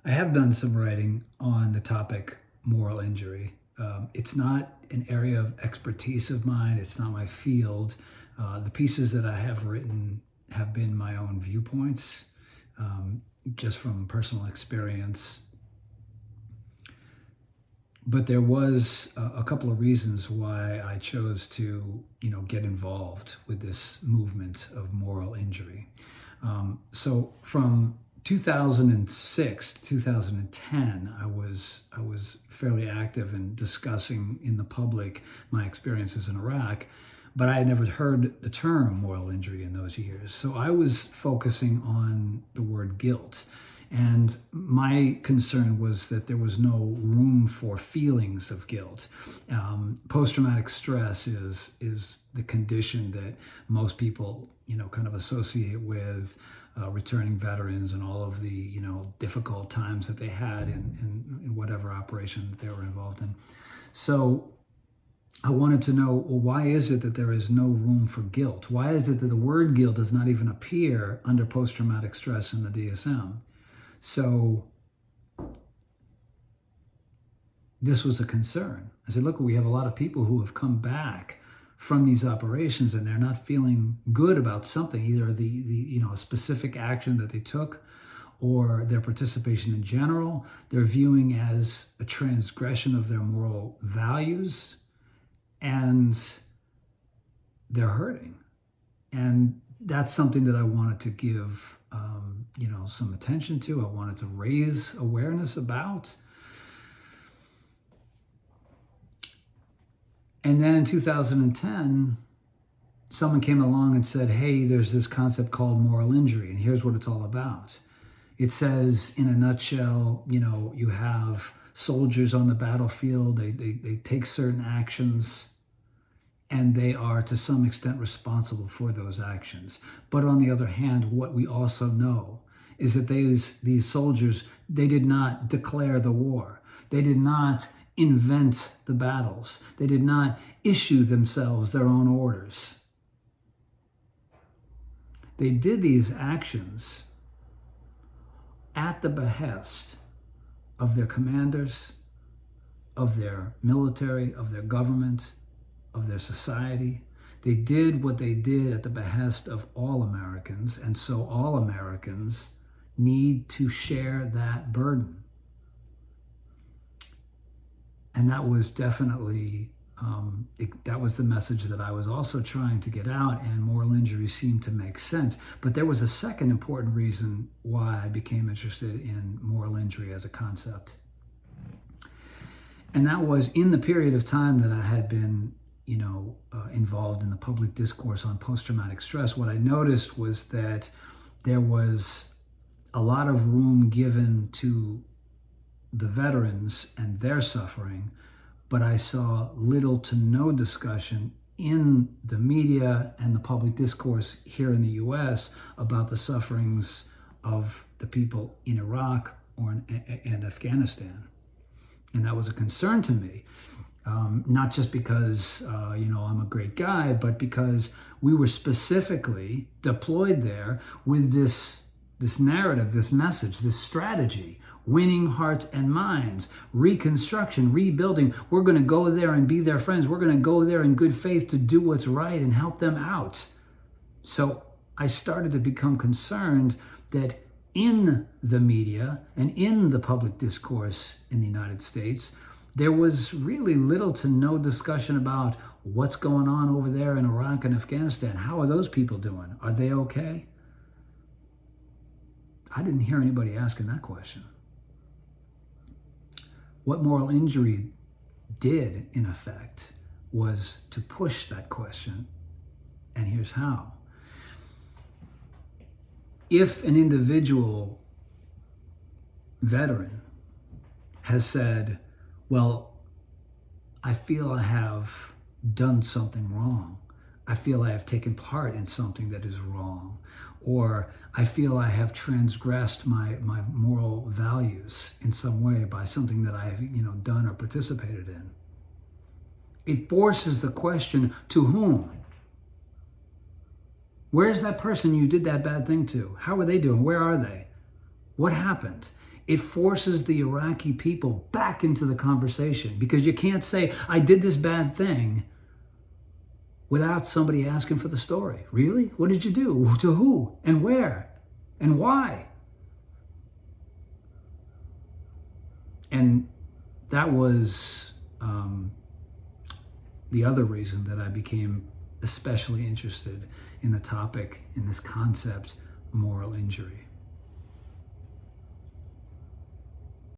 I have done some writing on the topic moral injury. It's not an area of expertise of mine, it's not my field. The pieces that I have written have been my own viewpoints, just from personal experience. But there was a couple of reasons why I chose to, get involved with this movement of moral injury. So from 2006 to 2010, I was fairly active in discussing in the public my experiences in Iraq, but I had never heard the term moral injury in those years. So I was focusing on the word guilt. And my concern was that there was no room for feelings of guilt. Post-traumatic stress is the condition that most people, kind of associate with returning veterans and all of the, difficult times that they had in whatever operation that they were involved in. So I wanted to know, well, why is it that there is no room for guilt? Why is it that the word guilt does not even appear under post-traumatic stress in the DSM? So this was a concern. I said, look, we have a lot of people who have come back from these operations and they're not feeling good about something, either a specific action that they took or their participation in general. They're viewing as a transgression of their moral values, and they're hurting. And that's something that I wanted to give, some attention to. I wanted to raise awareness about. And then in 2010, someone came along and said, hey, there's this concept called moral injury, and here's what it's all about. It says, in a nutshell, you have soldiers on the battlefield, they take certain actions, and they are to some extent responsible for those actions. But on the other hand, what we also know is that these soldiers, they did not declare the war. They did not invent the battles. They did not issue themselves their own orders. They did these actions at the behest of their commanders, of their military, of their government, of their society. They did what they did at the behest of all Americans, and so all Americans need to share that burden. And that was definitely, that was the message that I was also trying to get out, and moral injury seemed to make sense. But there was a second important reason why I became interested in moral injury as a concept. And that was in the period of time that I had been involved in the public discourse on post-traumatic stress. What I noticed was that there was a lot of room given to the veterans and their suffering, but I saw little to no discussion in the media and the public discourse here in the US about the sufferings of the people in Iraq and Afghanistan. And that was a concern to me. Not just because, I'm a great guy, but because we were specifically deployed there with this narrative, this message, this strategy, winning hearts and minds, reconstruction, rebuilding. We're going to go there and be their friends. We're going to go there in good faith to do what's right and help them out. So I started to become concerned that in the media and in the public discourse in the United States, there was really little to no discussion about what's going on over there in Iraq and Afghanistan. How are those people doing? Are they okay? I didn't hear anybody asking that question. What moral injury did, in effect, was to push that question, and here's how. If an individual veteran has said, well, I feel I have done something wrong. I feel I have taken part in something that is wrong. Or I feel I have transgressed my moral values in some way by something that I have, done or participated in. It forces the question, to whom? Where's that person you did that bad thing to? How are they doing? Where are they? What happened? it forces the Iraqi people back into the conversation, because you can't say, I did this bad thing, without somebody asking for the story. Really? What did you do? To who? And where? And why? And that was the other reason that I became especially interested in the topic, in this concept, moral injury.